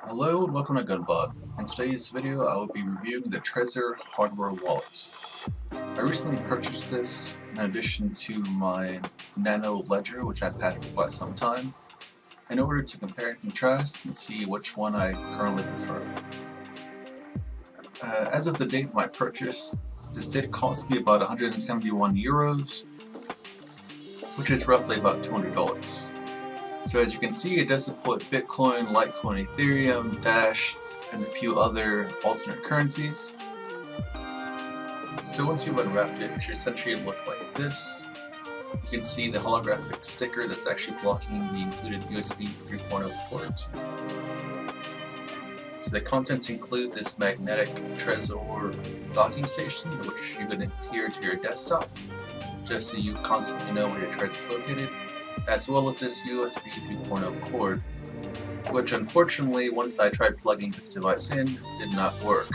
Hello and welcome to Gunbot. In today's video I will be reviewing the Trezor hardware wallet. I recently purchased this in addition to my Nano ledger, which I've had for quite some time, in order to compare and contrast and see which one I currently prefer. As of the date of my purchase, this did cost me about 171 euros, which is roughly about $200. So as you can see, it does support Bitcoin, Litecoin, Ethereum, Dash, and a few other alternate currencies. So once you've unwrapped it, it should essentially look like this. You can see the holographic sticker that's actually blocking the included USB 3.0 port. So the contents include this magnetic Trezor docking station, which you can adhere to your desktop, just so you constantly know where your Trezor is located, as well as this USB 3.0 cord, which unfortunately, once I tried plugging this device in, did not work.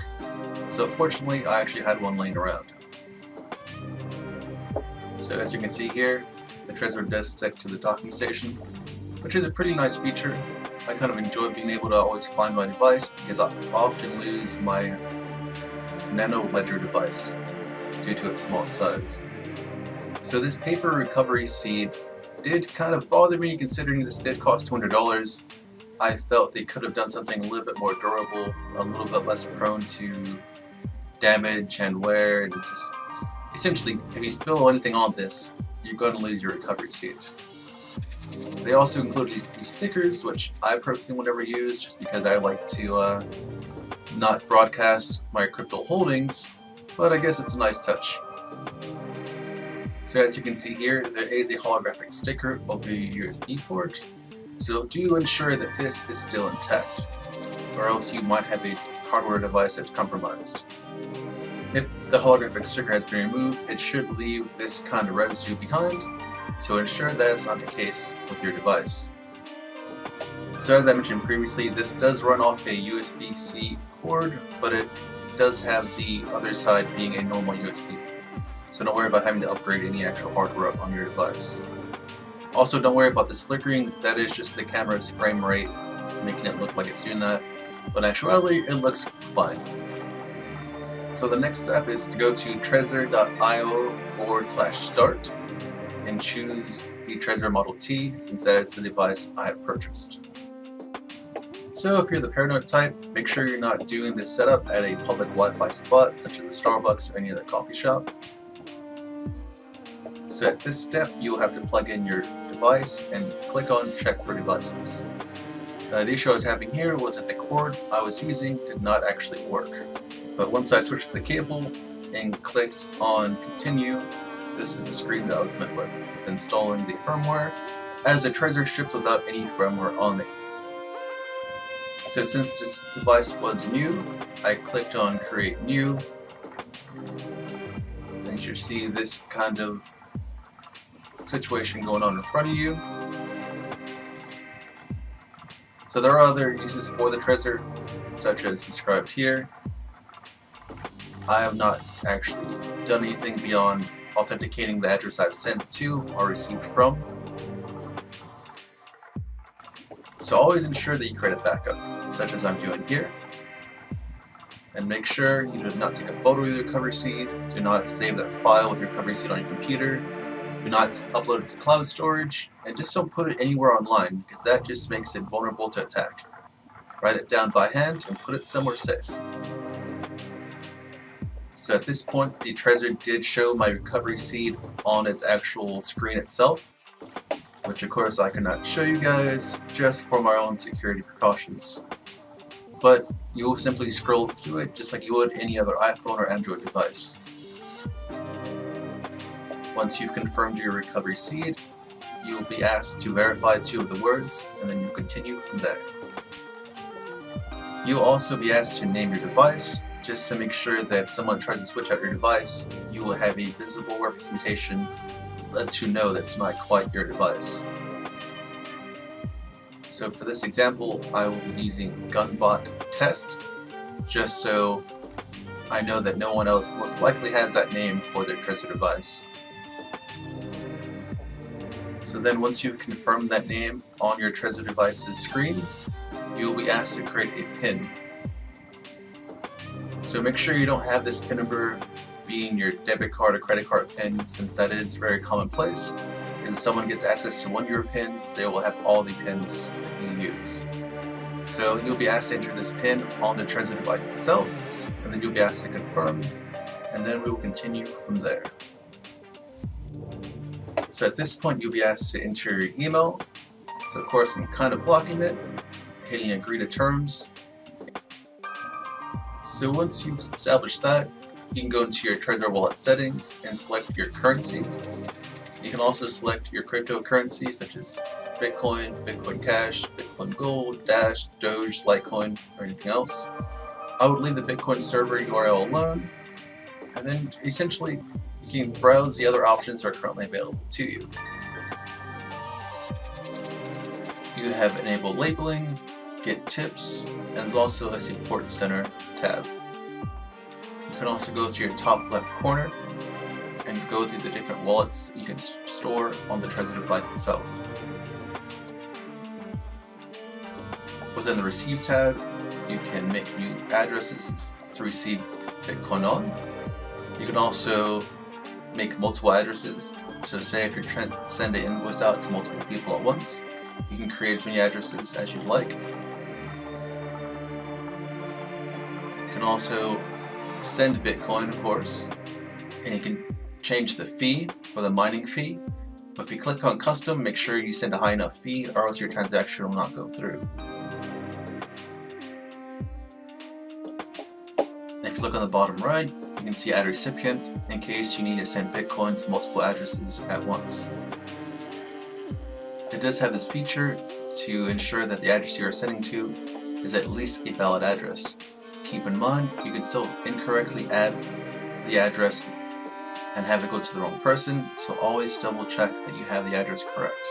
So fortunately, I actually had one laying around. So as you can see here, the Trezor does stick to the docking station, which is a pretty nice feature. I kind of enjoy being able to always find my device because I often lose my Nano ledger device due to its small size. So this paper recovery seed did kind of bother me, considering this did cost $200. I felt they could have done something a little bit more durable, a little bit less prone to damage and wear, and just essentially, if you spill anything on this, you're going to lose your recovery seed. They also included these stickers, which I personally would never use, just because I like to not broadcast my crypto holdings, but I guess it's a nice touch. So as you can see here, there is a holographic sticker over your USB port, so do ensure that this is still intact, or else you might have a hardware device that's compromised. If the holographic sticker has been removed, it should leave this kind of residue behind, so ensure that is not the case with your device. So as I mentioned previously, this does run off a USB-C cord, but it does have the other side being a normal USB. So don't worry about having to upgrade any actual hardware on your device. Also, don't worry about this flickering. That is just the camera's frame rate making it look like it's doing that, but in actuality it looks fine. So the next step is to go to trezor.io/start and choose the Trezor Model T, since that is the device I have purchased. So if you're the paranoid type, make sure you're not doing this setup at a public Wi-Fi spot such as a Starbucks or any other coffee shop. So at this step, you'll have to plug in your device and click on Check for Devices. The issue I was having here was that the cord I was using did not actually work. But once I switched the cable and clicked on Continue, this is the screen that I was met with installing the firmware, as the Trezor ships without any firmware on it. So since this device was new, I clicked on Create New, and you should see this kind of situation going on in front of you. So there are other uses for the Trezor, such as described here. I have not actually done anything beyond authenticating the address I've sent to or received from. So always ensure that you create a backup, such as I'm doing here. And make sure you do not take a photo of your recovery seed, do not save that file with your recovery seed on your computer, do not upload it to cloud storage, and just don't put it anywhere online, because that just makes it vulnerable to attack. Write it down by hand and put it somewhere safe. So at this point, the Trezor did show my recovery seed on its actual screen itself, which of course I cannot show you guys, just for my own security precautions. But you will simply scroll through it just like you would any other iPhone or Android device. Once you've confirmed your recovery seed, you'll be asked to verify 2 of the words, and then you continue from there. You'll also be asked to name your device, just to make sure that if someone tries to switch out your device, you will have a visible representation that lets you know that's not quite your device. So for this example, I will be using Gunbot Test, just so I know that no one else most likely has that name for their Trezor device. So then once you've confirmed that name on your Trezor device's screen, you will be asked to create a PIN. So make sure you don't have this PIN number being your debit card or credit card PIN, since that is very commonplace. Because if someone gets access to one of your PINs, they will have all the PINs that you use. So you'll be asked to enter this PIN on the Trezor device itself, and then you'll be asked to confirm, and then we will continue from there. So at this point you'll be asked to enter your email. So of course I'm kind of blocking it, hitting agree to terms. So once you've established that, you can go into your Trezor wallet settings and select your currency. You can also select your cryptocurrencies such as Bitcoin, Bitcoin Cash, Bitcoin Gold, Dash, Doge, Litecoin, or anything else. I would leave the Bitcoin server URL alone, and then essentially you can browse the other options that are currently available to you. You have Enable Labeling, Get Tips, and there's also a Support Center tab. You can also go to your top left corner and go through the different wallets you can store on the Trezor device itself. Within the Receive tab, you can make new addresses to receive Bitcoin on. You can also make multiple addresses. So say if you're trying to send an invoice out to multiple people at once, you can create as many addresses as you'd like. You can also send Bitcoin, of course, and you can change the fee for the mining fee. But if you click on custom, make sure you send a high enough fee or else your transaction will not go through. If you look on the bottom right, you can see add recipient in case you need to send Bitcoin to multiple addresses at once. It does have this feature to ensure that the address you are sending to is at least a valid address. Keep in mind, you can still incorrectly add the address and have it go to the wrong person, so always double check that you have the address correct.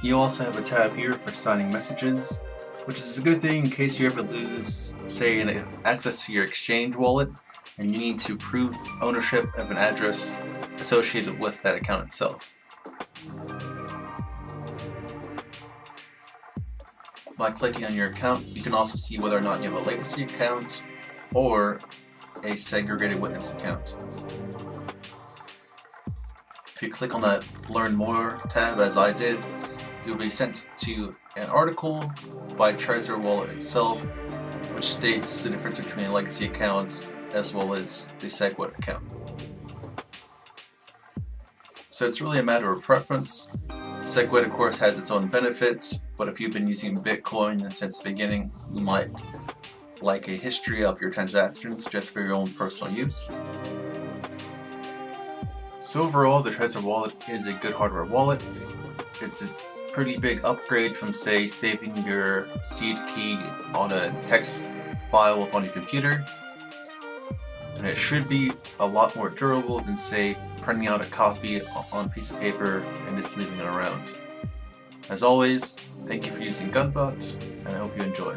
You also have a tab here for signing messages, which is a good thing in case you ever lose, say, access to your exchange wallet and you need to prove ownership of an address associated with that account itself. By clicking on your account, you can also see whether or not you have a legacy account or a segregated witness account. If you click on that Learn More tab, as I did, you'll be sent to an article by Trezor Wallet itself, which states the difference between legacy accounts as well as the SegWit account. So it's really a matter of preference. SegWit, of course, has its own benefits, but if you've been using Bitcoin since the beginning, you might like a history of your transactions just for your own personal use. So overall, the Trezor wallet is a good hardware wallet. It's a pretty big upgrade from, say, saving your seed key on a text file on your computer. And it should be a lot more durable than, say, printing out a copy on a piece of paper and just leaving it around. As always, thank you for using Gunbot, and I hope you enjoy.